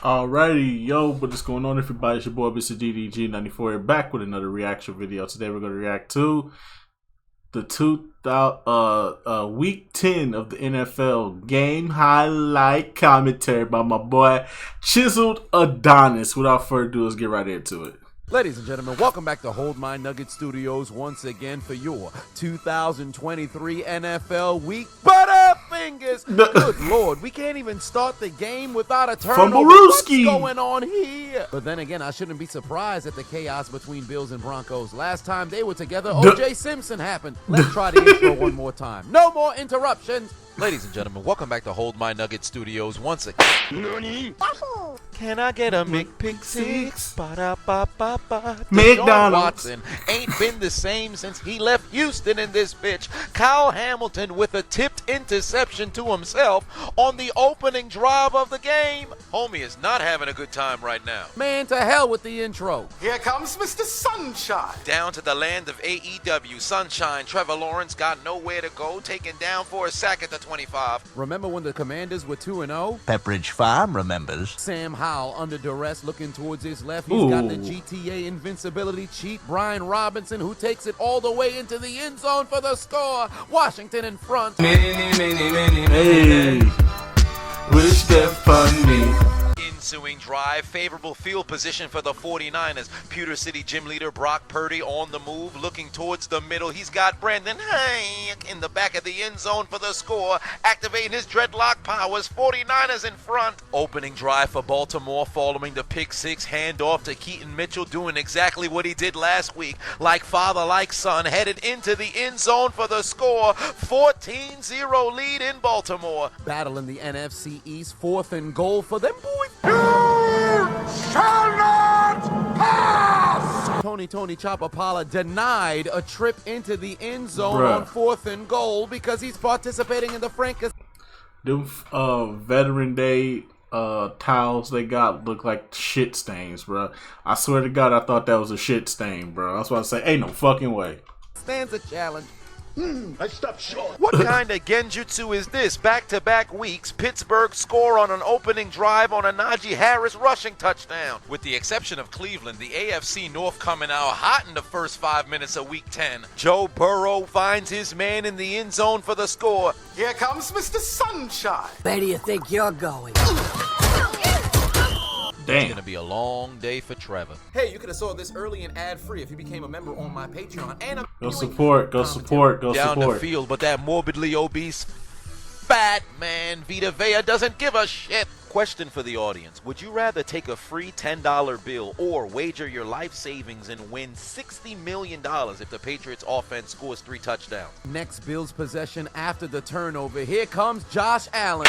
Alrighty, yo, what is going on, everybody? It's your boy, Mr. DDG94 here, back with another reaction video. Today we're going to react to the week 10 of the NFL game highlight commentary by my boy, Chiseled Adonis. Without further ado, let's get right into it. Ladies and gentlemen, welcome back to Hold My Nugget Studios once again for your 2023 NFL Week Butterfingers. Good Lord, we can't even start the game without a turnover. What's going on here? But then again, I shouldn't be surprised at the chaos between Bills and Broncos. Last time they were together, O.J. Simpson happened. Let's try the intro one more time. No more interruptions. Ladies and gentlemen, welcome back to Hold My Nugget Studios once again. Nani? Can I get a McPick6? Ba-da-ba-ba-ba. Deshaun Watson ain't been the same since he left Houston in this bitch. Kyle Hamilton with a tipped interception to himself on the opening drive of the game. Homie is not having a good time right now. Man, to hell with the intro. Here comes Mr. Sunshine. Down to the land of AEW. Sunshine. Trevor Lawrence got nowhere to go. Taken down for a sack at the 25. Remember when the Commanders were 2-0? Pepperidge Farm remembers. Sam Howell under duress looking towards his left. He's got the GTA invincibility cheat. Brian Robinson, who takes it all the way into the end zone for the score. Washington in front. Hey, wish that fun me. Ensuing drive, favorable field position for the 49ers. Pewter City gym leader Brock Purdy on the move, looking towards the middle. He's got Brandon Hayek in the back of the end zone for the score, activating his dreadlock powers. 49ers in front. Opening drive for Baltimore following the pick six, handoff to Keaton Mitchell, doing exactly what he did last week. Like father, like son, headed into the end zone for the score. 14-0 lead in Baltimore. Battle in the NFC East, 4th and goal for them boys. Shall not pass! Tony Chapapala denied a trip into the end zone Bruh. on 4th and goal because he's participating in the Francis. Them Veteran Day towels they got look like shit stains, bro. I swear to God, I thought that was a shit stain, bro. That's why I say, ain't no fucking way. Stands a challenge. I stopped short. What kind of genjutsu is this? Back-to-back weeks, Pittsburgh score on an opening drive on a Najee Harris rushing touchdown. With the exception of Cleveland, the AFC North coming out hot in the first 5 minutes of Week 10. Joe Burrow finds his man in the end zone for the score. Here comes Mr. Sunshine. Where do you think you're going? It's going to be a long day for Trevor. Hey, you could have saw this early and ad-free if you became a member on my Patreon. And Go support, go support, go Down support. the field, but that morbidly obese fat man Vita Vea doesn't give a shit. Question for the audience. Would you rather take a free $10 bill or wager your life savings and win $60 million if the Patriots offense scores 3 touchdowns? Next Bills possession after the turnover. Here comes Josh Allen.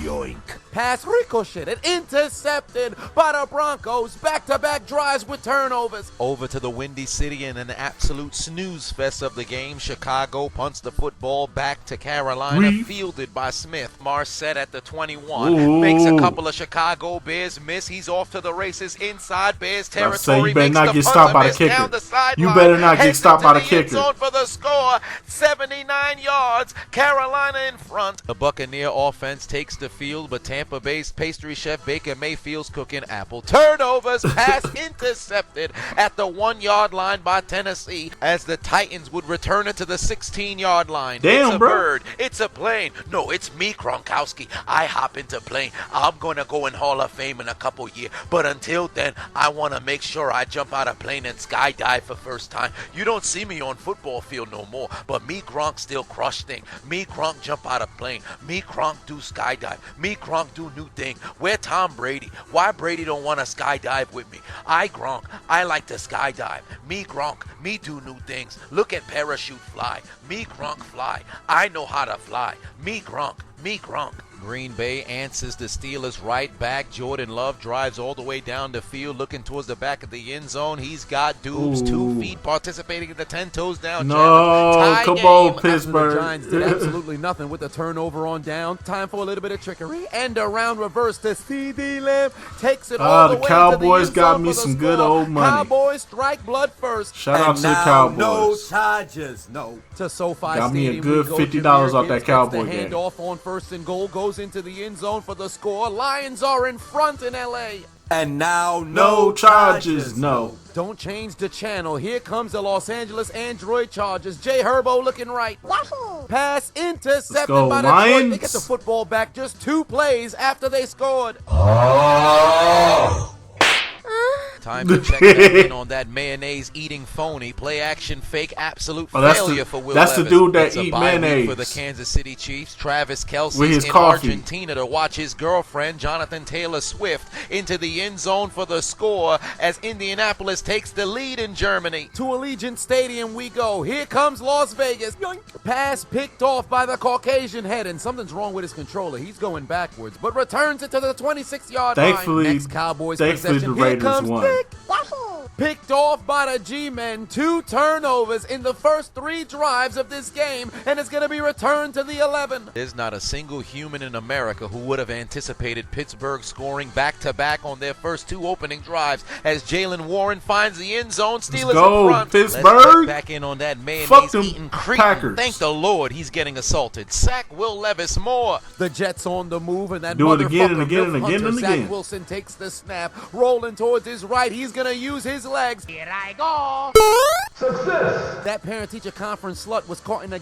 Yoink. Pass ricocheted, intercepted by the Broncos. Back-to-back drives with turnovers. Over to the Windy City in an absolute snooze fest of the game. Chicago punts the football back to Carolina, fielded by Smith. Marset at the 21 makes a couple of Chicago Bears miss. He's off to the races inside Bears territory. You better not get stopped by the kicker. You better not get stopped by the kicker. For the score, 79 yards. Carolina in front. The Buccaneer offense takes the field, but Tampa Bay's pastry chef Baker Mayfield's cooking apple. Turnovers, pass intercepted at the 1-yard line by Tennessee as the Titans would return it to the 16-yard line. Damn, it's a bro. bird. It's a plane. No, it's me, Gronkowski. I hop into plane. I'm going to go in Hall of Fame in a couple years. But until then, I want to make sure I jump out of plane and skydive for first time. You don't see me on football field no more. But me, Gronk, still crush thing. Me, Gronk, jump out of plane. Me, Gronk, do skydive. Me, Gronk, do new thing. Where Tom Brady? Why Brady don't want to skydive with me? I, Gronk, I like to skydive. Me, Gronk, me do new things. Look at parachute fly. Me, Gronk, fly. I know how to fly. Me, Gronk. Me, Gronk. Green Bay answers the Steelers right back. Jordan Love drives all the way down the field, looking towards the back of the end zone. He's got Dubes, 2 feet, participating in the 10 toes down No, come on, Pittsburgh. The Giants did absolutely nothing with the turnover on down. Time for a little bit of trickery. And around reverse to CD Lamb. Takes it all the way Cowboys to the got end me zone some for the good score. old money. Cowboys strike blood first. Shout out to the No Cowboys. charges, no. To SoFi Got me a Stadium, good we go. $50 Jameer off that Gibbs gets Cowboy the game. handoff on 1st and goal. Goes goes into the end zone for the score. Lions are in front in LA. And now, No charges, no. Don't change the channel. Here comes the Los Angeles Android Chargers. Jay Herbo looking right. Pass intercepted go, by Detroit. Lions. They get the football back just 2 plays after they scored. Time to check back in on that mayonnaise-eating phony, play-action fake, absolute failure for Will that's Levis. the dude that It's a eat bye week mayonnaise for the Kansas City Chiefs. Travis with Kelce's his in coffee. Argentina to watch his girlfriend, Jonathan Taylor Swift, into the end zone for the score as Indianapolis takes the lead in Germany. To Allegiant Stadium we go. Here comes Las Vegas. Yoink. Pass picked off by the Caucasian head, and something's wrong with his controller. He's going backwards, but returns it to the 26-yard line. Next Cowboys possession. the Raiders Here comes won. Dick. Picked off by the G-men. 2 turnovers in the first 3 drives of this game, and it's going to be returned to the 11. There's not a single human in America who would have anticipated Pittsburgh scoring back-to-back on their first 2 opening drives as Jalen Warren finds the end zone. Steelers go, in front. Pittsburgh. Let's check back in on that Fuck them mayonnaise-eating cretin. Packers. Thank the Lord he's getting assaulted. Sack Will Levis more. The Jets on the move, and that Do it again and motherfucker, again and Bill again Hunter, and Zach again. Wilson takes the snap, rolling towards his right. He's going to use his legs. Here I go. Success. That parent-teacher conference slut was caught in a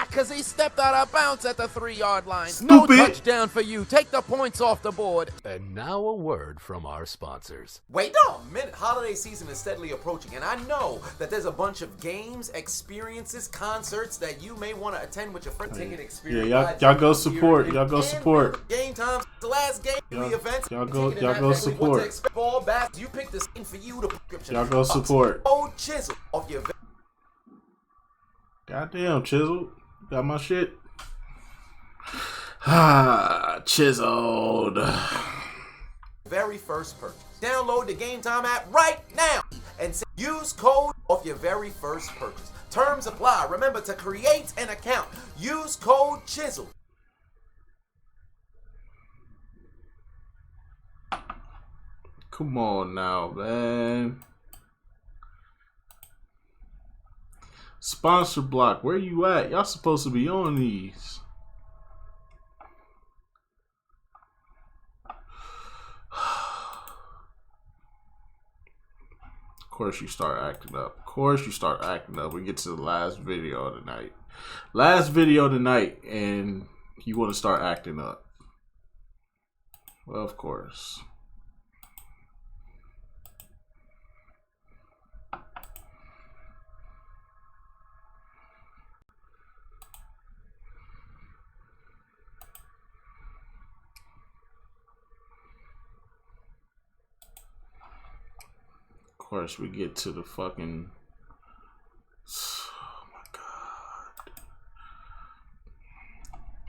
because he stepped out of bounds at the 3-yard line. No Stupid. touchdown for you. Take the points off the board. And now a word from our sponsors. Wait a minute. Holiday season is steadily approaching, and I know that there's a bunch of games, experiences, concerts that you may want to attend with your friend. Ticket experience. Yeah, y'all go support. Y'all go support. Game time, the last game of the event. Y'all go support. Ball back. You pick the scene for you to prescription. Y'all go support. Oh, chisel off your Goddamn, Chisel. Got my shit. Ah, chiseled. very first purchase. Download the Game Time app right now and use code off your very first purchase. Terms apply. Remember to create an account. Use code Chisel. Come on now, man. Sponsor block, where you at? Y'all supposed to be on these. Of course you start acting up. Of course you start acting up. We get to the last video of the night. Last video of the night, and you want to start acting up. Well, of course. Of course, we get to the fucking. Oh my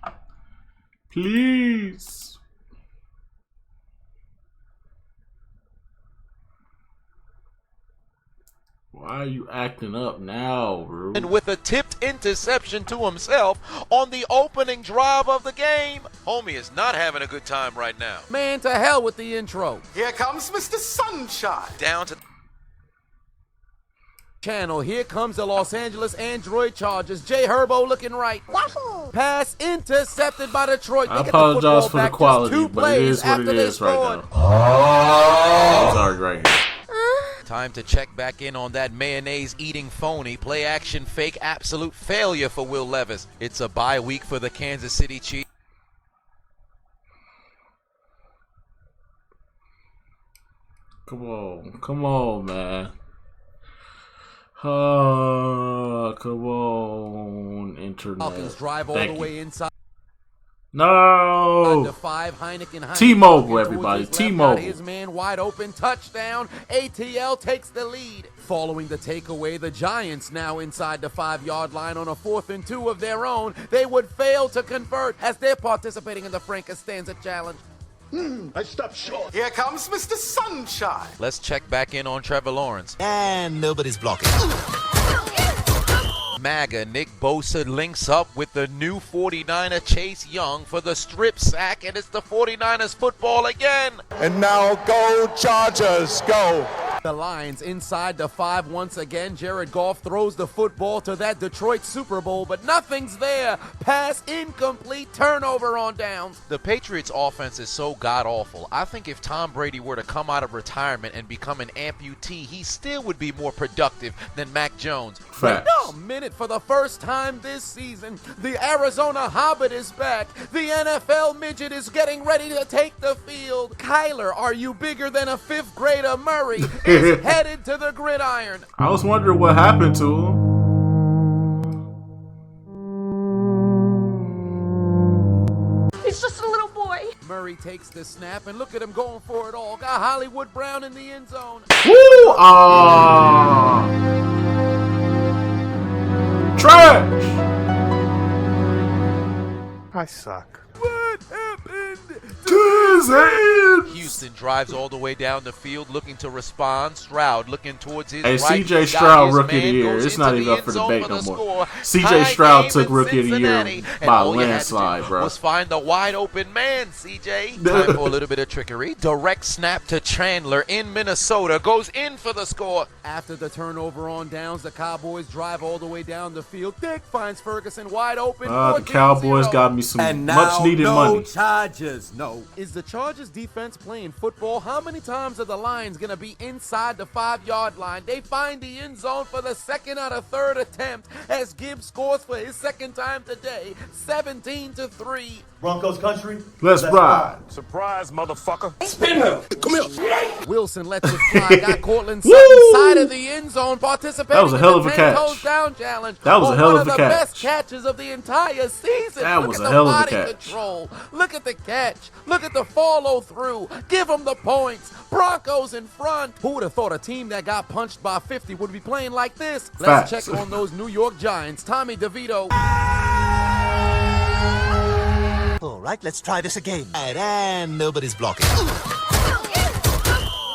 god! Please. Why are you acting up now, bro? And with a tipped interception to himself on the opening drive of the game. Homie is not having a good time right now. Man, to hell with the intro. Here comes Mr. Sunshine. Down to Channel. Here comes the Los Angeles Android Chargers. Jay Herbo looking right. Pass intercepted by Detroit. They I get the apologize football for the back quality, just 2 but it plays is what after it they is right scored. now. Oh, sorry, right here. time to check back in on that mayonnaise-eating phony, play-action fake, absolute failure for Will Levis. It's a bye week for the Kansas City Chiefs. Come on, man. Oh, come on, internet. Falcons drive all Thank the you. way inside. No. Under 5, Heineken. T-Mobile, Towards everybody. his left, T-Mobile. got his man wide open. Touchdown. ATL takes the lead. Following the takeaway, the Giants now inside the 5-yard line on a 4th and 2 of their own. They would fail to convert as they're participating in the Frank Costanza Challenge. I stopped short. Here comes Mr. Sunshine. Let's check back in on Trevor Lawrence. And nobody's blocking. MAGA Nick Bosa links up with the new 49er Chase Young for the strip sack, and it's the 49ers football again. And now go Chargers, go. The Lions inside the 5 once again. Jared Goff throws the football to that Detroit Super Bowl, but nothing's there. Pass incomplete, turnover on downs. The Patriots offense is so god-awful. I think if Tom Brady were to come out of retirement and become an amputee, he still would be more productive than Mac Jones. Facts. Wait a minute, for the first time this season, the Arizona Hobbit is back. The NFL midget is getting ready to take the field. Kyler, are you bigger than a 5th grader? Murray is headed to the gridiron. I was wondering what happened to him. He's just a little boy. Murray takes the snap, and look at him going for it all. Got Hollywood Brown in the end zone. Woo! Trash! I suck. What happened To his hands! Houston drives all the way down the field looking to respond. Stroud looking towards his Hey, right. C.J. He's got Stroud, his Rookie of man, the Year. goes It's into not the even up end for zone debate for no the more. score. C.J. Tie Stroud game took in Rookie of the Year Cincinnati, and by a all you had to do landslide, bro. was find the wide open man, C.J. Time for a little bit of trickery. Direct snap to Chandler in Minnesota. Goes in for the score. After the turnover on downs, the Cowboys drive all the way down the field. Dick finds Ferguson wide open. The Cowboys 14-0. got me some And now, much needed money. charges. No. Is the Chargers defense playing football? How many times are the Lions going to be inside the 5-yard line? They find the end zone for the second out of third attempt as Gibbs scores for his second time today, 17-3. Broncos country. Let's ride. Surprise, motherfucker. Wilson lets it fly. Got Cortland Woo! Sutton side of the end zone participating That was a hell of a in the catch. 10 toes down challenge. That was a on hell one of a the catch. best catches of the entire season. That Look was at a the hell of a body catch. control. Look at the catch. Look at the follow through. Give them the points. Broncos in front. Who would have thought a team that got punched by 50 would be playing like this? Let's Facts. check on those New York Giants. Tommy DeVito. All right, let's try this again. And nobody's blocking.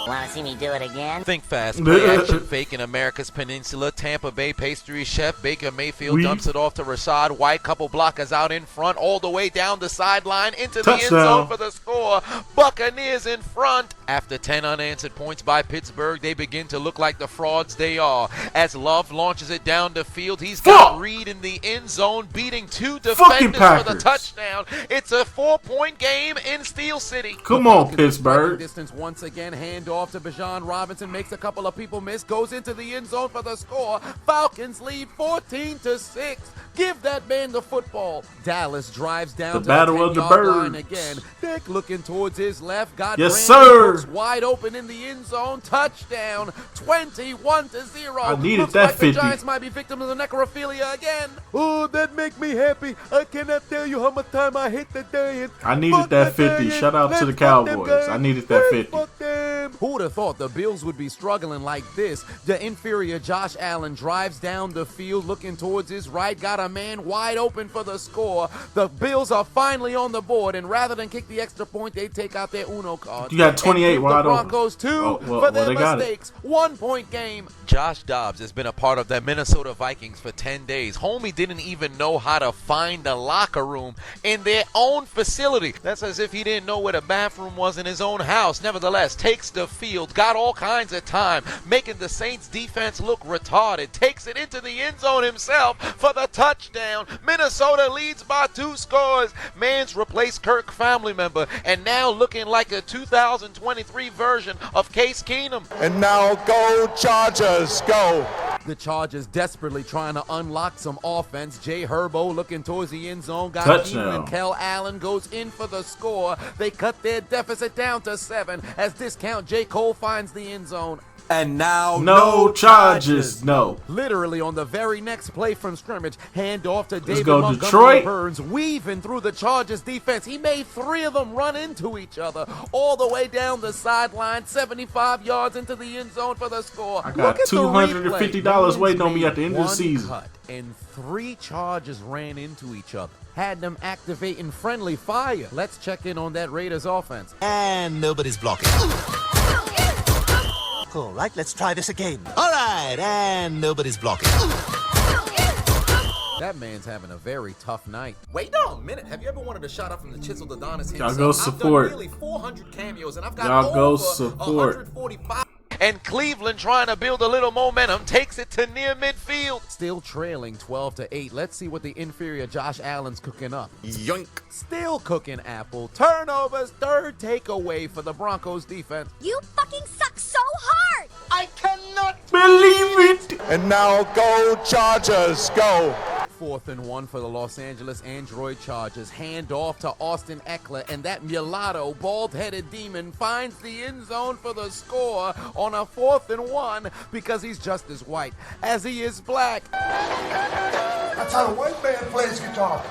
Want to see me do it again? Think fast. Play action fake in America's Peninsula. Tampa Bay pastry chef Baker Mayfield dumps it off to Rashad White. Couple blockers out in front, all the way down the sideline into the end Touchdown. zone for the score. Buccaneers in front. After 10 unanswered points by Pittsburgh, they begin to look like the frauds they are. As Love launches it down the field, he's got Fuck. Reed in the end zone, beating 2 Fucking defenders for the Packers. touchdown. It's a 4-point game in Steel City. Come on, Striking Pittsburgh. distance once again. Hand off to Bijan Robinson. Makes a couple of people miss. Goes into the end zone for the score. Falcons lead 14-6. Give that man the football. Dallas drives down The to battle the of the 10-yard line birds. again. Dick looking towards his left. Got Yes, Brandon sir. Cooks wide open in the end zone. Touchdown. 21-0. I needed Looks that like 50. The Giants might be victims of necrophilia again. Oh, that make me happy. I cannot tell you how much time I hate the Giants. I needed Fuck that the 50. Giants. Shout out to the Let's fuck them, Cowboys. guys. I needed that Let's 50. fuck them. Who would have thought the Bills would be struggling like this? The inferior Josh Allen drives down the field looking towards his right. Got a man wide open for the score. The Bills are finally on the board, and rather than kick the extra point, they take out their Uno card. You got 28 and give wide the open. Broncos 2 Oh, well, for their they got it. mistakes. 1-point game. Josh Dobbs has been a part of the Minnesota Vikings for 10 days. Homie didn't even know how to find a locker room in their own facility. That's as if he didn't know where the bathroom was in his own house. Nevertheless, takes the field, got all kinds of time, making the Saints defense look retarded. Takes it into the end zone himself for the touchdown. Minnesota leads by 2 scores. Mans replaced Kirk family member and now looking like a 2023 version of Case Keenum. And now go Chargers, go. The Chargers desperately trying to unlock some offense. Jay Herbo looking towards the end zone. Got Touchdown. Keenan. Kel Allen goes in for the score. They cut their deficit down to 7 as discount J. Cole finds the end zone. And now, No charges. No. Literally on the very next play from scrimmage, hand off to David go, Montgomery Detroit. Burns, weaving through the Chargers defense. He made 3 of them run into each other all the way down the sideline, 75 yards into the end zone for the score. I got Look at the $250 replay. waiting on me Mans at the end of the made season. one cut, and 3 Chargers ran into each other. Had them activating friendly fire. Let's check in on that Raiders offense. And nobody's blocking. All right, let's try this again. All right, and nobody's blocking. That man's having a very tough night. Wait a minute. Have you ever wanted a shout out from the Chisel Adonis himself? Y'all go support. I've done nearly 400 cameos, and I've got Y'all go over support. 145. and Cleveland, trying to build a little momentum, takes it to near midfield. Still trailing 12-8. Let's see what the inferior Josh Allen's cooking up. Yoink. Still cooking apple. Turnovers, third takeaway for the Broncos defense. You fucking suck so hard! I cannot Believe it. And now go Chargers, go. 4th and 1 for the Los Angeles Android Chargers. Hand off to Austin Eckler, and that mulatto, bald-headed demon finds the end zone for the score on a 4th and 1 because he's just as white as he is black. That's how a white man plays guitar.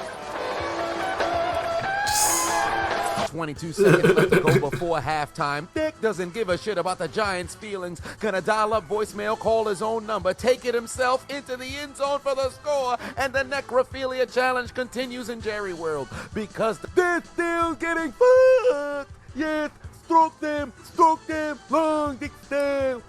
22 seconds left to go before halftime. Dick doesn't give a shit about the Giants' feelings. Gonna dial up voicemail, call his own number, take it himself into the end zone for the score, and the necrophilia challenge continues in Jerry World because they're still getting fucked. Yes, stroke them, long dick style.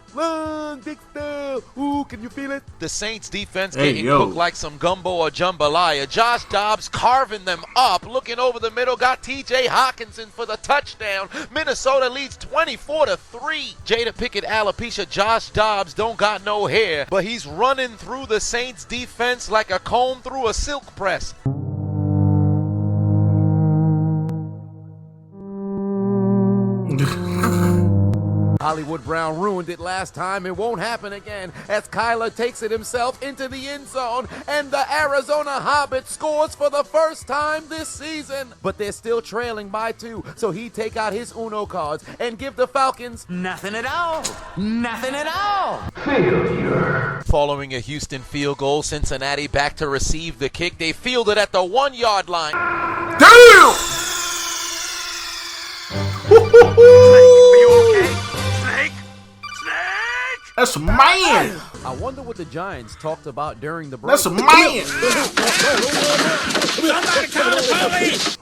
Ooh, can you feel it? The Saints defense getting cooked like some gumbo or jambalaya. Josh Dobbs carving them up, looking over the middle, got TJ Hawkinson for the touchdown. Minnesota leads 24-3. Jada Pickett alopecia, Josh Dobbs don't got no hair, but he's running through the Saints defense like a comb through a silk press. Hollywood Brown ruined it last time. It won't happen again as Kyler takes it himself into the end zone and the Arizona Hobbit scores for the first time this season. But they're still trailing by 2, so he take out his Uno cards and give the Falcons Nothing at all. Nothing at all. Following a Houston field goal, Cincinnati back to receive the kick. They field it at the 1-yard line. Damn! That's a man. I wonder what the Giants talked about during the break. That's a man.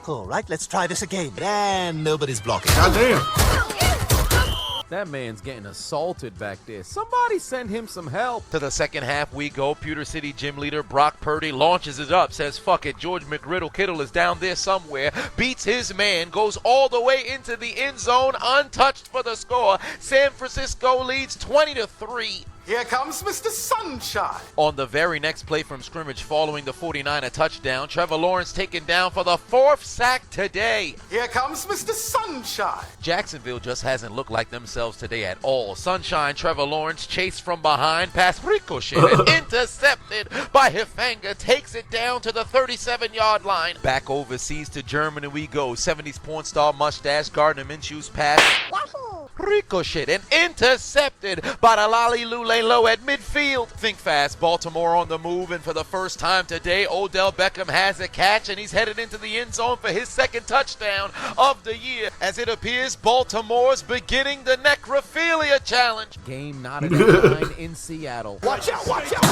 All right, let's try this again. And nobody's blocking. Goddamn. That man's getting assaulted back there. Somebody send him some help. To the second half we go. Pewter City gym leader Brock Purdy launches it up, says fuck it. George McGriddle Kittle is down there somewhere. Beats his man, goes all the way into the end zone, untouched for the score. San Francisco leads 20-3. Here comes Mr. Sunshine. On the very next play from scrimmage following the 49er touchdown, Trevor Lawrence taken down for the 4th sack today. Here comes Mr. Sunshine. Jacksonville just hasn't looked like themselves today at all. Sunshine, Trevor Lawrence chased from behind, past Ricochet, and intercepted by Hifanga, takes it down to the 37-yard line. Back overseas to Germany we go. 70s porn star mustache, Gardner Minshew's pass. Ricochet and intercepted by the Lolly Lule Low at midfield. Think fast, Baltimore on the move, and for the first time today, Odell Beckham has a catch, and he's headed into the end zone for his 2nd touchdown of the year. As it appears, Baltimore's beginning the necrophilia challenge. Game not at 9 in Seattle. Watch out, watch out.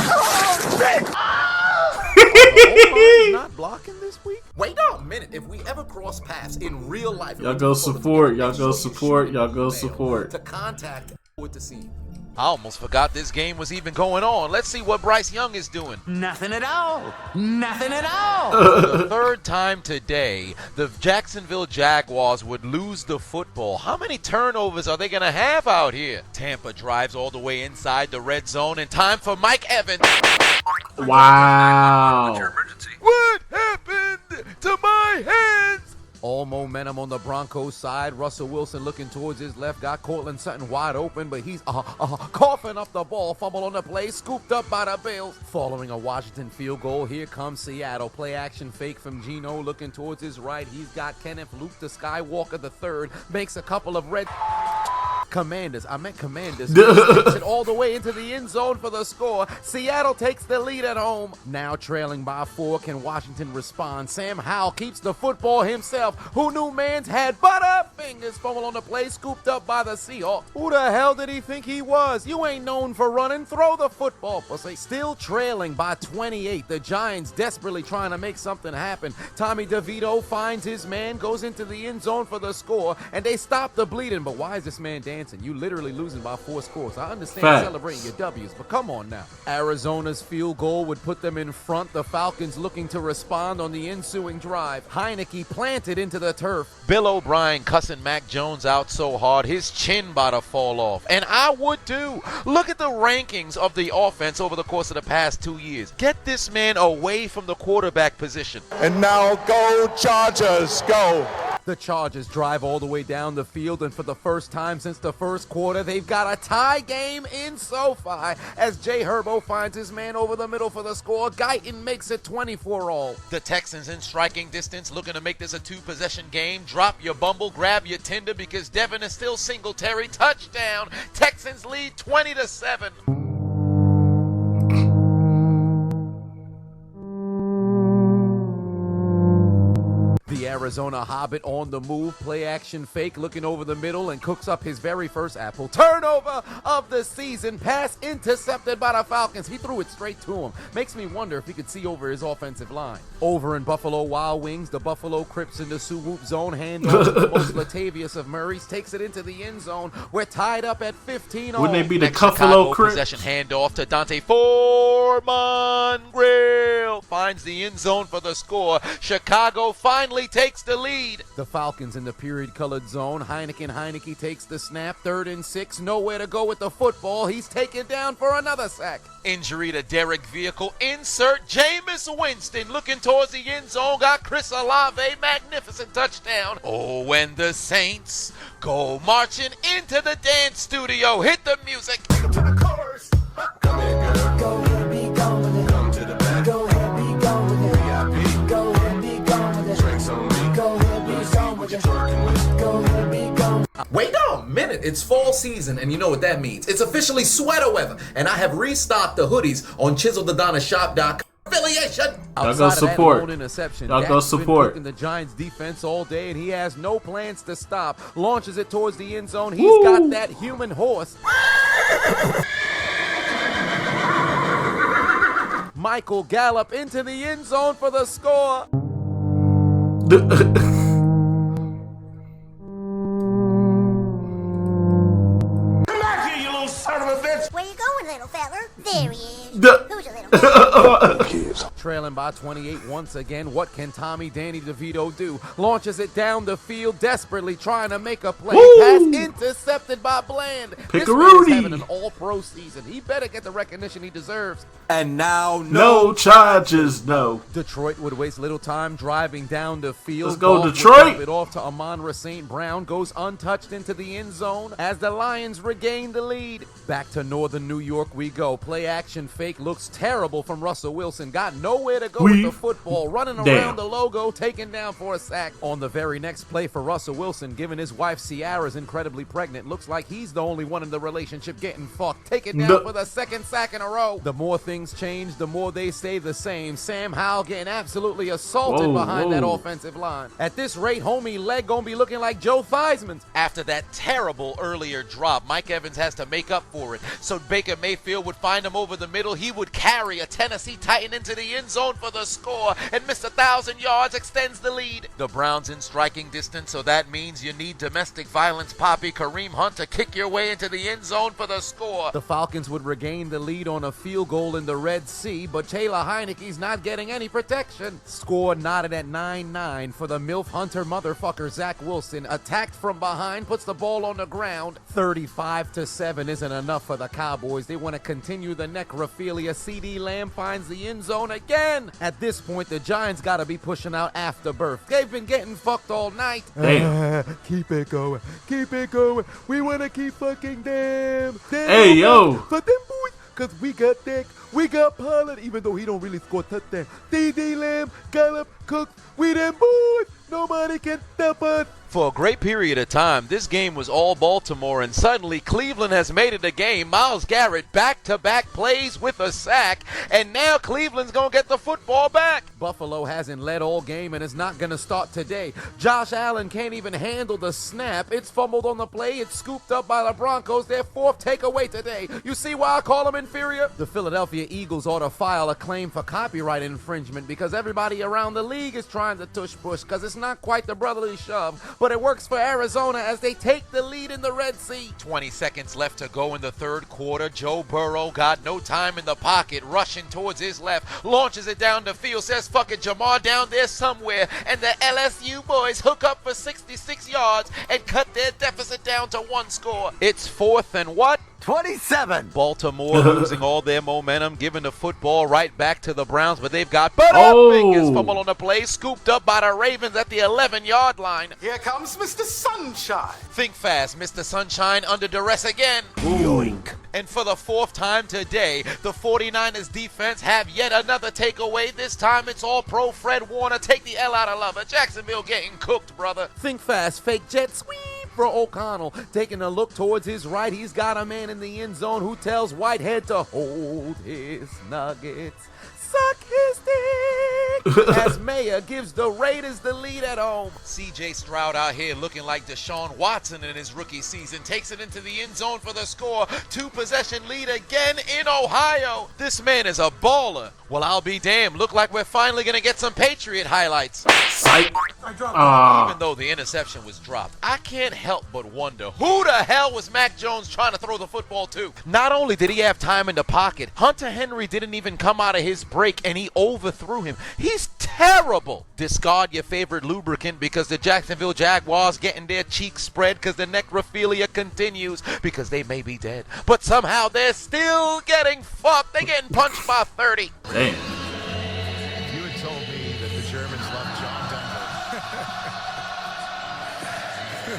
O-line's not blocking this week? Wait a minute. If we ever cross paths in real life, Y'all go support. Y'all go support. Y'all go support. To contact with the scene. I almost forgot this game was even going on. Let's see what Bryce Young is doing. Nothing at all. Nothing at all. For the 3rd time today, the Jacksonville Jaguars would lose the football. How many turnovers are they going to have out here? Tampa drives all the way inside the red zone in time for Mike Evans. Wow. What happened to my hands? All momentum on the Broncos side. Russell Wilson looking towards his left. Got Cortland Sutton wide open, but he's coughing up the ball. Fumble on the play. Scooped up by the Bills. Following a Washington field goal, here comes Seattle. Play action fake from Geno looking towards his right. He's got Kenneth Luke the Skywalker III. Makes a couple of red... Commanders. Takes it all the way into the end zone for the score. Seattle takes the lead at home. Now trailing by 4. Can Washington respond? Sam Howell keeps the football himself. Who knew man's had butterfingers? Fumble on the play, scooped up by the Seahawks. Who the hell did he think he was? You ain't known for running. Throw the football, pussy. Still trailing by 28. The Giants desperately trying to make something happen. Tommy DeVito finds his man, goes into the end zone for the score, and they stop the bleeding. But why is this man dancing? You literally losing by 4 scores. I understand celebrating your W's, but come on now. Arizona's field goal would put them in front. The Falcons looking to respond on the ensuing drive. Heineke planted into the turf. Bill O'Brien cussing pressing Mac Jones out so hard, his chin about to fall off. And I would too. Look at the rankings of the offense over the course of the past 2 years. Get this man away from the quarterback position. And now go Chargers, go. The Chargers drive all the way down the field, and for the first time since the first quarter, they've got a tie game in SoFi as Jay Herbo finds his man over the middle for the score. Guyton makes it 24-all. The Texans in striking distance, looking to make this a two-possession game. Drop your bumble, grab your Tinder, because Devin is still Singletary. Touchdown. Texans lead 20-7. The Arizona Hobbit on the move, play action fake, looking over the middle and cooks up his very first apple. Turnover of the season, pass intercepted by the Falcons. He threw it straight to him. Makes me wonder if he could see over his offensive line. Over in Buffalo Wild Wings, the Buffalo Crips in the Swoop zone, handoff to the most Latavius of Murray's, takes it into the end zone. We're tied up at 15-all. Wouldn't they be the Next Buffalo Chicago Crips? possession handoff to Dante Foreman. Grill finds the end zone for the score. Chicago finally takes the lead. The Falcons in the period-colored zone. Heineke takes the snap. 3rd and 6. Nowhere to go with the football. He's taken down for another sack. Injury to Derek Vehicle. Insert Jameis Winston looking towards the end zone. Got Chris Olave. Magnificent touchdown. Oh, when the Saints go marching into the dance studio. Hit the music. Wait a minute, it's fall season, and you know what that means. It's officially sweater weather, and I have restocked the hoodies on ChiselTheDonnaShop.com. Affiliation. Y'all go support. Y'all go support. Been the Giants defense all day, and he has no plans to stop. Launches it towards the end zone. He's got that human horse. Michael Gallup into the end zone for the score. Where you going, little feller? There he is. Who's a little Trailing by 28 once again. What can Tommy Danny DeVito do? Launches it down the field, desperately trying to make a play. Woo! Pass intercepted by Bland. This man is having an all-pro season. He better get the recognition he deserves. And now, No charges, no. Detroit would waste little time driving down the field. Let's go, Goff would Detroit. dump it off to Amon-Ra St. Brown. Goes untouched into the end zone as the Lions regain the lead. Back to Northern New York we go. Play action fake looks terrible from Russell Wilson. Got nowhere to go with the football. Running around the logo, taken down for a sack. On the very next play for Russell Wilson, given his wife Ciara's incredibly pregnant, looks like he's the only one in the relationship getting fucked. Taken down for the second sack in a row. The more things change, the more they stay the same. Sam Howell getting absolutely assaulted behind that offensive line. At this rate, homie leg gonna be looking like Joe Theismann's. After that terrible earlier drop, Mike Evans has to make up for it. So Baker Mayfield would find him over the middle. He would carry a Tennessee Titan into the end zone for the score, and miss 1,000 yards, extends the lead. The Browns in striking distance, so that means you need domestic violence poppy Kareem Hunt to kick your way into the end zone for the score. The Falcons would regain the lead on a field goal in the Red Sea, but Taylor Heineke's not getting any protection. Score knotted at 9-9 for the MILF Hunter motherfucker Zach Wilson. Attacked from behind, puts the ball on the ground. 35-7 isn't enough for the Cowboys. They want to continue the necrophilia. CeeDee Lamb finds the end zone again. At this point, the Giants got to be pushing out Afterbirth. They've been getting fucked all night. Keep it going. Keep it going. We want to keep fucking them. Hey, yo. For them boys. Because we got Dak, we got Pollard, even though he don't really score touchdown. CeeDee Lamb, Gallup, Cook, we them boys. Nobody can stop us. For a great period of time, this game was all Baltimore, and suddenly Cleveland has made it a game. Myles Garrett back-to-back plays with a sack, and now Cleveland's going to get the football back. Buffalo hasn't led all game and is not going to start today. Josh Allen can't even handle the snap. It's fumbled on the play. It's scooped up by the Broncos. Their 4th takeaway today. You see why I call them inferior? The Philadelphia Eagles ought to file a claim for copyright infringement because everybody around the league is trying to tush-push because it's not quite the brotherly shove. but it works for Arizona as they take the lead in the Red Sea. 20 seconds left to go in the third quarter. Joe Burrow got no time in the pocket, rushing towards his left, launches it down the field, says fuck it, Jamar down there somewhere, and the LSU boys hook up for 66 yards and cut their deficit down to 1 score. It's 4th and what? 27. Baltimore losing all their momentum, giving the football right back to the Browns, but they've got Butterfingers fumble on the play, scooped up by the Ravens at the 11-yard line. Here comes Mr. Sunshine. Think fast, Mr. Sunshine under duress again. Yoink. And for the 4th time today, the 49ers defense have yet another takeaway. This time it's all pro Fred Warner. Take the L out of Lover. Jacksonville getting cooked, brother. Think fast, fake jet sweep for O'Connell. Taking a look towards his right, he's got a man in the end zone who tells Whitehead to hold his nuggets. Suck his dick as Mayer gives the Raiders the lead at home. C.J. Stroud out here looking like Deshaun Watson in his rookie season. Takes it into the end zone for the score. 2-possession lead again in Ohio. This man is a baller. Well, I'll be damned. Look like we're finally going to get some Patriot highlights. Psych. Even though the interception was dropped, I can't help but wonder who the hell was Mac Jones trying to throw the football to? Not only did he have time in the pocket, Hunter Henry didn't even come out of his break and he overthrew him. He's terrible. Discard your favorite lubricant because the Jacksonville Jaguars getting their cheeks spread because the necrophilia continues because they may be dead. But somehow they're still getting fucked. They're getting punched by 30. Damn. You had told me that the Germans love John Denver. You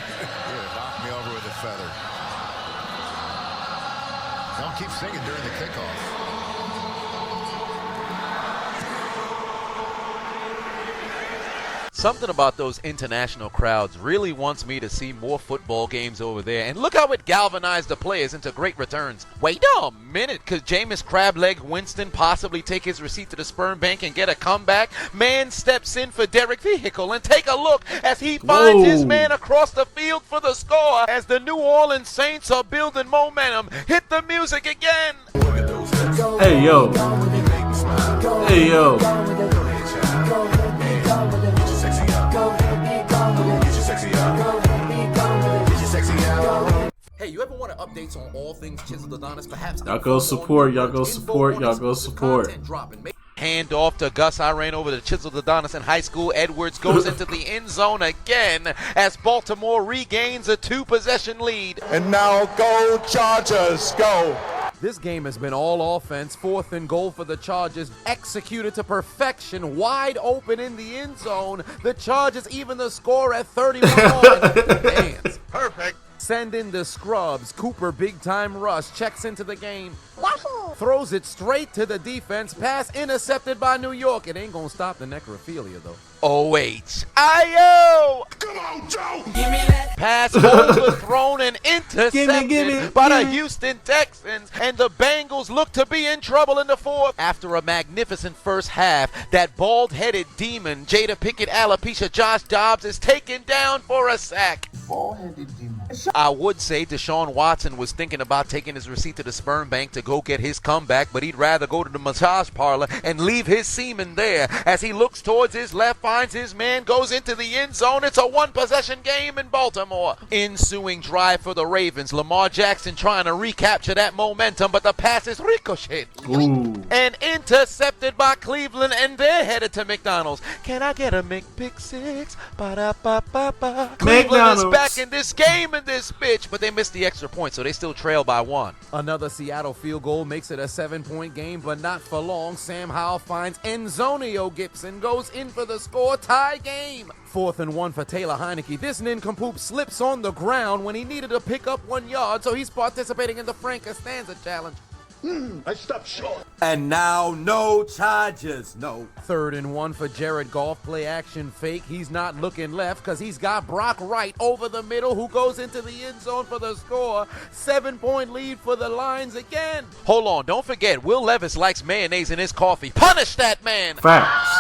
would knock me over with a feather. Don't keep singing during the kickoff. Something about those international crowds really wants me to see more football games over there. And look how it galvanized the players into great returns. Wait a minute, could Jameis Crableg Winston possibly take his receipt to the sperm bank and get a comeback? Man steps in for Derek Vehicle and take a look as he finds his man across the field for the score as the New Orleans Saints are building momentum. Hit the music again. Hey, yo. Hey, yo. Hey, you ever want updates on all things Chiseled Adonis? Perhaps Y'all go support. Y'all go support. Y'all go support. Hand off to Gus. I ran over to Chiseled Adonis in high school. Edwards goes into the end zone again as Baltimore regains a 2-possession lead. And now go Chargers, go. This game has been all offense. 4th and goal for the Chargers. Executed to perfection. Wide open in the end zone. The Chargers even the score at 31 on. Dance. Perfect. Send in the scrubs. Cooper, big-time rush, checks into the game. Throws it straight to the defense. Pass intercepted by New York. It ain't gonna stop the necrophilia, though. O-H-I-O! Come on, Joe! Give me that pass overthrown and intercepted by the Houston Texans, and the Bengals look to be in trouble in the 4th. After a magnificent first half, that bald-headed demon, Jada Pickett alopecia Josh Dobbs, is taken down for a sack. I would say Deshaun Watson was thinking about taking his receipt to the sperm bank to go get his comeback, but he'd rather go to the massage parlor and leave his semen there. As he looks towards his left, finds his man, goes into the end zone. It's a 1-possession game in Baltimore. Ensuing drive for the Ravens. Lamar Jackson trying to recapture that momentum, but the pass is ricocheted and intercepted by Cleveland, and they're headed to McDonald's. Can I get a McPick-6? Ba-da-ba-ba-ba. Cleveland is back in this game in this bitch, but they missed the extra point, so they still trail by 1. Another Seattle field goal makes it a 7-point game, but not for long. Sam Howell finds Enzonio Gibson, goes in for the score, tie game. 4th and 1 for Taylor Heineke. This nincompoop slips on the ground when he needed to pick up 1 yard, so he's participating in the Frank Costanza challenge. I stopped short. And now, no charges, no. 3rd and 1 for Jared Goff, play action fake. He's not looking left because he's got Brock Wright over the middle who goes into the end zone for the score. 7-point lead for the Lions again. Hold on, don't forget, Will Levis likes mayonnaise in his coffee. Punish that man. Facts.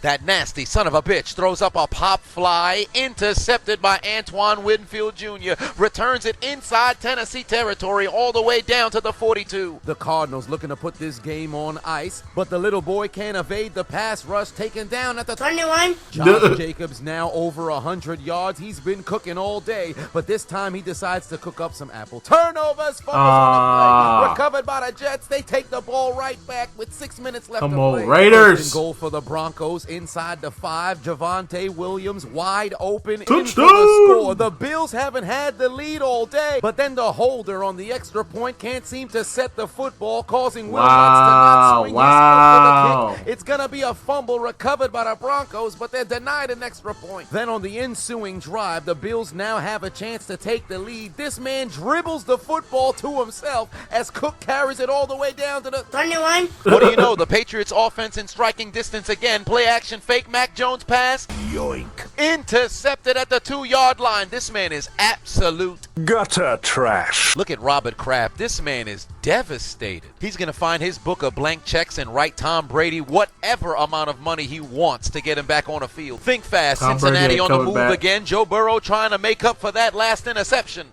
That nasty son of a bitch throws up a pop fly, intercepted by Antoine Winfield Jr., returns it inside Tennessee territory all the way down to the 42. The Cardinals looking to put this game on ice, but the little boy can't evade the pass rush taken down at the 21. Josh Jacobs now over 100 yards. He's been cooking all day, but this time he decides to cook up some apple. Turnovers, fumbles on the play. Recovered by the Jets. They take the ball right back with 6 minutes left to play. Come on, Raiders. First and goal for the Broncos inside the 5. Javonte Williams wide open in Touchdown. for the score. The Bills haven't had the lead all day, but then the holder on the extra point can't seem to set the football, causing Will Lutz to not swing his foot for the kick. It's going to be a fumble recovered by the Broncos, but they're denied an extra point. Then on the ensuing drive, the Bills now have a chance to take the lead. This man dribbles the football to himself as Cook carries it all the way down to the 21. What do you know? The Patriots offense in striking distance again. Play action fake Mac Jones pass. Yoink. Intercepted at the 2-yard line. This man is absolute Gutter trash. Look at Robert Kraft. This man is devastated. He's going to find his book of blank checks and write Tom Brady whatever amount of money he wants to get him back on the field. Think fast. Tom Cincinnati Brady on the coming move back. again. Joe Burrow trying to make up for that last interception.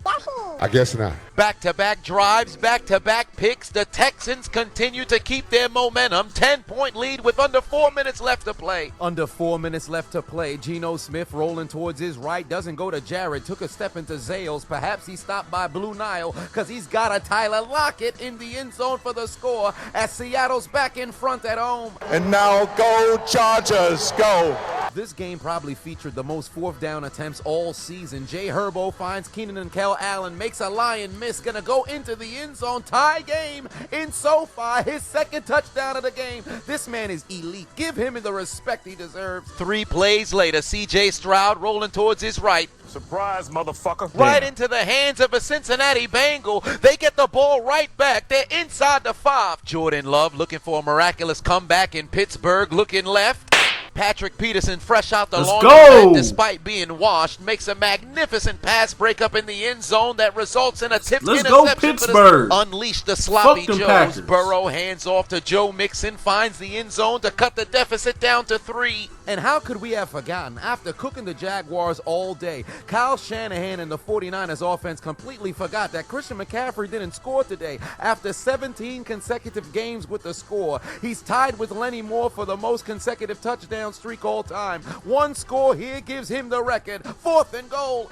I guess not. Back-to-back drives, back-to-back picks. The Texans continue to keep their momentum. 10-point lead with under 4 minutes left to play. Under 4 minutes left to play. Geno Smith rolling towards his right. Doesn't go to Jared. Took a step into Zales. Perhaps he stopped by Blue Nile because he's got a Tyler Lockett in the end zone for the score as Seattle's back in front at home. And now go Chargers, go. This game probably featured the most fourth down attempts all season. Jay Herbo finds Keenan and Kel Allen, makes a lion miss, gonna go into the end zone, tie game in SoFi, his second touchdown of the game. This man is elite. Give him the respect he deserves. 3 plays later, CJ Stroud rolling towards his right. Surprise, motherfucker. Right into the hands of a Cincinnati Bengal. They get the ball right back. They're inside the 5. Jordan Love looking for a miraculous comeback in Pittsburgh, looking left. Patrick Peterson, fresh out the laundry despite being washed, makes a magnificent pass breakup in the end zone that results in a tipped interception. Pittsburgh. Unleash the sloppy Fuck them Joes. Packers. Burrow hands off to Joe Mixon, finds the end zone to cut the deficit down to 3. And how could we have forgotten, after cooking the Jaguars all day, Kyle Shanahan and the 49ers offense completely forgot that Christian McCaffrey didn't score today. After 17 consecutive games with the score, he's tied with Lenny Moore for the most consecutive touchdowns streak all time. 1 score here gives him the record. 4th and goal.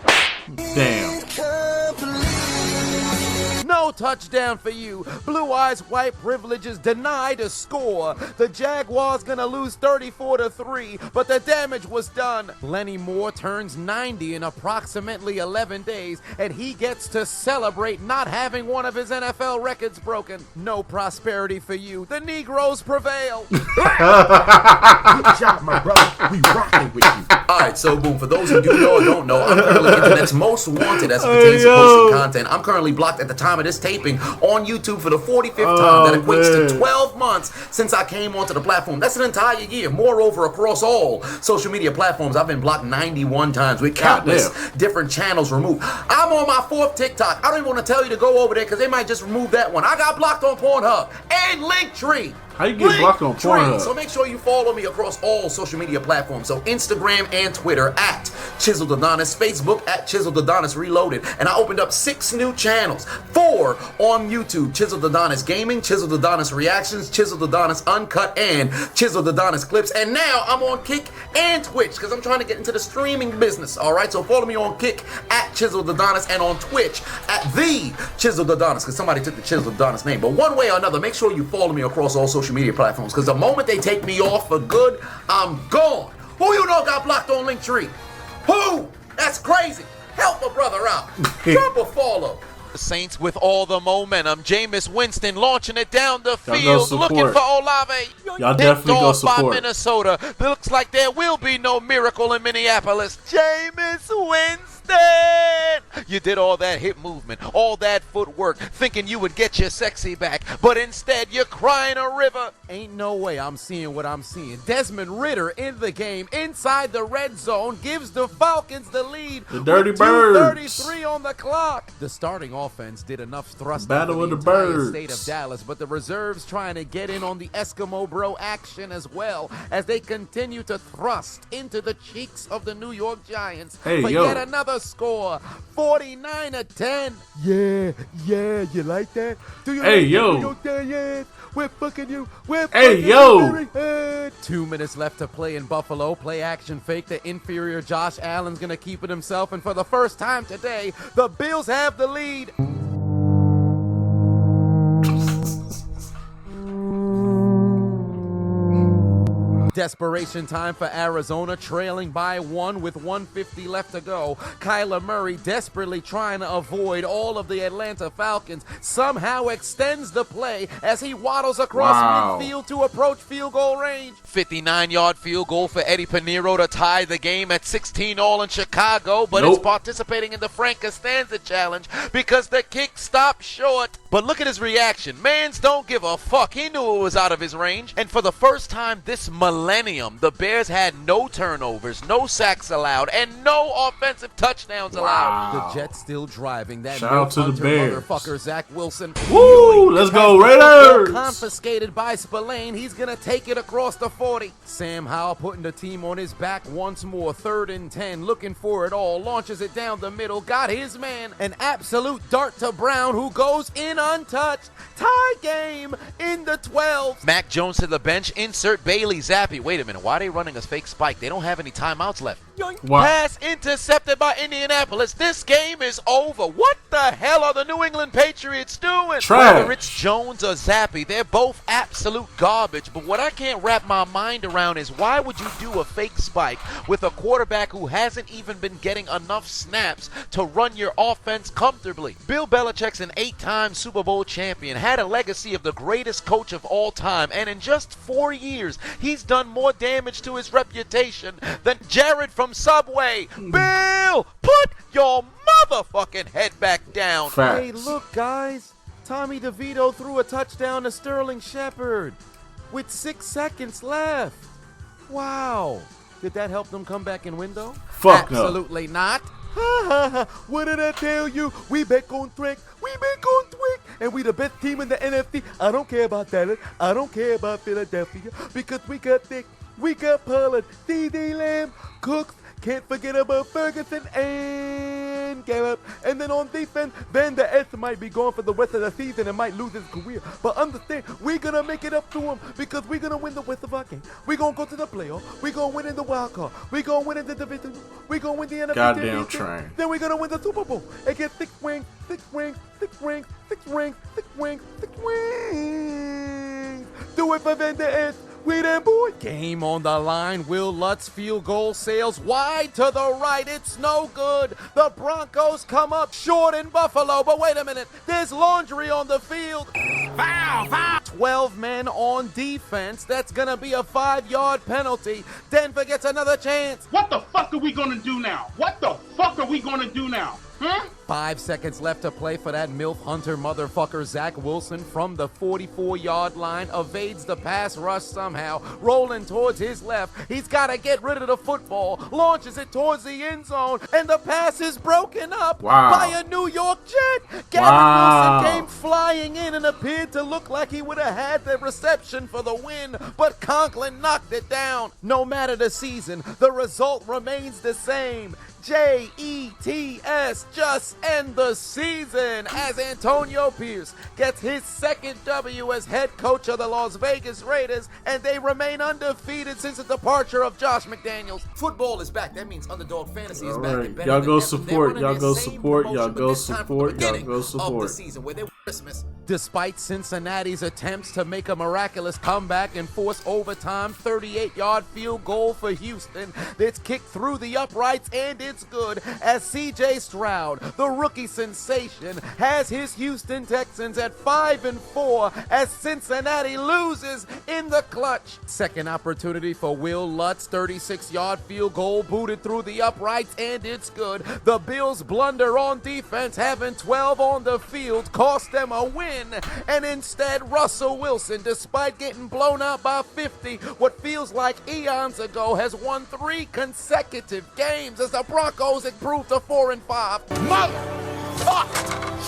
Damn. No touchdown for you. Blue Eyes White Privileges denied a score. The Jaguars gonna lose 34-3, but the damage was done. Lenny Moore turns 90 in approximately 11 days, and he gets to celebrate not having one of his NFL records broken. No prosperity for you. The Negroes prevail. Good job, my brother. We rocking with you. Alright, so boom, for those who do know or don't know, I'm currently internet's most wanted as it pertains to posting content. I'm currently blocked at the time of this taping on YouTube for the 45th time. That equates to 12 months since I came onto the platform. That's an entire year. Moreover, across all social media platforms, I've been blocked 91 times with countless different channels removed. I'm on my 4th TikTok. I don't even want to tell you to go over there because they might just remove that one. I got blocked on Pornhub and Linktree. How you get blocked on Pornhub? So make sure you follow me across all social media platforms. So Instagram and Twitter at Chiseled Adonis, Facebook at Chiseled Adonis Reloaded. And I opened up 6 new channels. 4 on YouTube, Chiseled Adonis Gaming, Chiseled Adonis Reactions, Chiseled Adonis Uncut, and Chiseled Adonis Clips. And now I'm on Kick and Twitch because I'm trying to get into the streaming business. All right, so follow me on Kick at Chiseled Adonis and on Twitch at The Chiseled Adonis because somebody took the Chiseled Adonis name. But one way or another, make sure you follow me across all social media platforms because the moment they take me off for good, I'm gone. Who you know got blocked on Linktree? Who? That's crazy. Help a brother out. Drop a follow. The Saints with all the momentum. Jameis Winston launching it down the Y'all go field, support. looking for Olave. Y'all definitely go Picked off by support. Minnesota. Looks like there will be no miracle in Minneapolis. Jameis Winston. You did all that hip movement, all that footwork, thinking you would get your sexy back, but instead you're crying a river. Ain't no way I'm seeing what I'm seeing. Desmond Ridder in the game, inside the red zone, gives the Falcons the lead. The Dirty with Birds. 2:33 on the clock. The starting offense did enough thrust Battle over of the the entire Birds. state of Dallas, but the reserves trying to get in on the Eskimo Bro action as well as they continue to thrust into the cheeks of the New York Giants Hey, for yo. yet another score, 49-10. Yeah, you like that? Do you Hey, like yo. that, New York Giants? We're fucking you. We're Hey, fucking yo. you very hard. 2 minutes left to play in Buffalo. Play action fake. The inferior Josh Allen's going to keep it himself. And for the first time today, the Bills have the lead. Desperation time for Arizona, trailing by 1 with 1:50 left to go. Kyler Murray, desperately trying to avoid all of the Atlanta Falcons, somehow extends the play as he waddles across midfield to approach field goal range. 59-yard field goal for Eddie Pinheiro to tie the game at 16-all in Chicago, but it's participating in the Frank Costanza challenge because the kick stopped short. But look at his reaction. Mans don't give a fuck. He knew it was out of his range. And for the first time this millennium, the Bears had no turnovers, no sacks allowed, and no offensive touchdowns allowed. The Jets still driving. That Shout out to the Bears. motherfucker Zach Wilson. Woo! Let's go Raiders! Confiscated by Spillane. He's gonna take it across the 40. Sam Howell putting the team on his back once more. 3rd and 10, looking for it all. Launches it down the middle. Got his man. An absolute dart to Brown, who goes in untouched. Tie game in the 12. Mac Jones to the bench. Insert Bailey Zappi. Wait a minute. Why are they running a fake spike? They don't have any timeouts left. What? Pass intercepted by Indianapolis. This game is over. What the hell are the New England Patriots doing? Trash. Whether it's Jones or Zappi, they're both absolute garbage. But what I can't wrap my mind around is why would you do a fake spike with a quarterback who hasn't even been getting enough snaps to run your offense comfortably? Bill Belichick's an 8-time Super Bowl champion, had a legacy of the greatest coach of all time, and in just 4 years, he's done more damage to his reputation than Jared from Subway. Bill, put your motherfucking head back down. Facts. Hey, look, guys. Tommy DeVito threw a touchdown to Sterling Shepard with 6 seconds left. Wow. Did that help them come back and win, though? Fuck no. Absolutely not. What did I tell you? We back on track. We back on track. And we the best team in the NFC. I don't care about Dallas. I don't care about Philadelphia. Because we got Dick. We got Pollard. CD Lamb. Cooks. Can't forget about Ferguson and Gallup. And then on defense, Van Der Esch might be gone for the rest of the season and might lose his career. But understand, we're going to make it up to him because we're going to win the rest of our game. We're going to go to the playoff. We're going to win in the wild card. We're going to win in the division. We're going to win the NFC Goddamn championship. train. Then we're going to win the Super Bowl and get 6 rings, 6 rings, 6 rings, 6 rings, 6 rings, 6 rings. Do it for Van Der Esch. We them boy. Game on the line. Will Lutz field goal sails wide to the right. It's no good. The Broncos come up short in Buffalo. But wait a minute. There's laundry on the field. Foul, foul. 12 men on defense. That's going to be a 5-yard penalty. Denver gets another chance. What the fuck are we gonna do now? What the fuck are we gonna do now? Huh? 5 seconds left to play for that MILF Hunter motherfucker. Zach Wilson from the 44-yard line evades the pass rush somehow, rolling towards his left. He's got to get rid of the football, launches it towards the end zone, and the pass is broken up by a New York Jet. Garrett Wilson came flying in and appeared to look like he would have had the reception for the win, but Conklin knocked it down. No matter the season, the result remains the same. Jets, just end the season as Antonio Pierce gets his 2nd W as head coach of the Las Vegas Raiders, and they remain undefeated since the departure of Josh McDaniels. Football is back. That means Underdog Fantasy is All back. right. And better Y'all than go ever. support. They're Y'all running go their same support. promotion, Y'all but go this time from the support. Y'all beginning go of the support. season where they were Christmas. Despite Cincinnati's attempts to make a miraculous comeback and force overtime, 38-yard field goal for Houston. It's kicked through the uprights, and it's good as C.J. Stroud, the rookie sensation, has his Houston Texans at 5-4 as Cincinnati loses in the clutch. Second opportunity for Will Lutz, 36-yard field goal booted through the uprights, and it's good. The Bills blunder on defense, having 12 on the field cost them a win, and instead Russell Wilson, despite getting blown out by 50 what feels like eons ago, has won 3 consecutive games as the Broncos improve to 4-5. Fuck!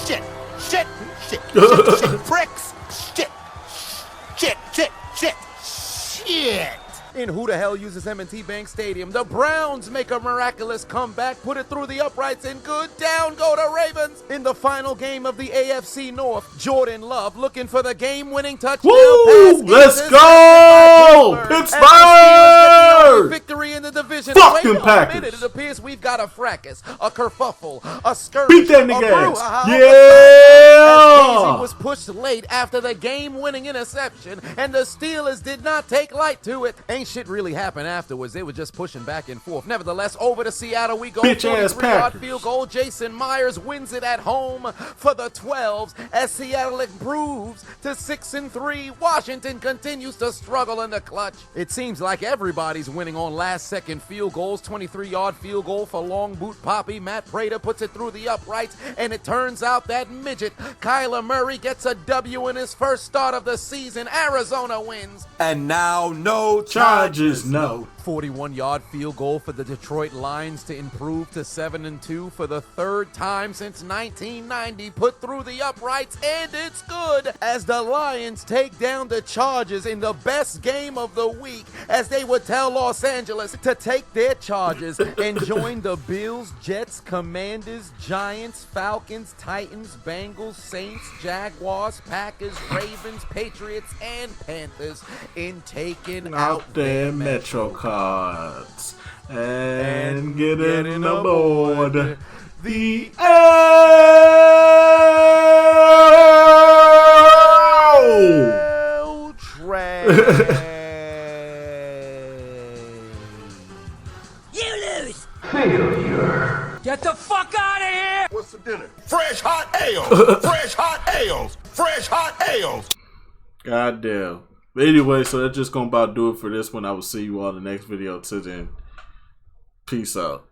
Shit! Shit! Shit! Shit! Shit! Bricks! Shit! Shit! Shit! Shit! Shit! In who the hell uses M&T Bank Stadium, the Browns make a miraculous comeback, put it through the uprights, and good down go the Ravens. In the final game of the AFC North, Jordan Love looking for the game-winning touchdown pass. Let's go! Pittsburgh! Victory in the division. Fucking Wait Packers. a minute, it appears we've got a fracas, a kerfuffle, a skirmish, Beat that a nigga ass. brouhaha. Yeah! As Casey was pushed late after the game-winning interception, and the Steelers did not take light to it. Ain't shit really happened afterwards. They were just pushing back and forth. Nevertheless, over to Seattle we go. Bitch-ass 43-yard Packers. field goal. Jason Myers wins it at home for the 12s as Seattle improves to 6-3. Washington continues to struggle in the clutch. It seems like everybody's winning on last-second field goals. 23-yard field goal for long boot Poppy. Matt Prater puts it through the uprights, and it turns out that midget Kyler Murray gets a W in his first start of the season. Arizona wins. And now no Charges, no. 41-yard field goal for the Detroit Lions to improve to 7-2 for the third time since 1990. Put through the uprights, and it's good as the Lions take down the Chargers in the best game of the week, as they would tell Los Angeles to take their charges and join the Bills, Jets, Commanders, Giants, Falcons, Titans, Bengals, Saints, Jaguars, Packers, Ravens, Patriots, and Panthers in taking out their Metro cards and getting aboard the L train. You lose! Failure. Get the fuck out of here! What's for dinner? Fresh hot ales! Fresh hot ales! Fresh hot ales! Goddamn. But anyway, so that's just gonna about do it for this one. I will see you all in the next video. Till then, peace out.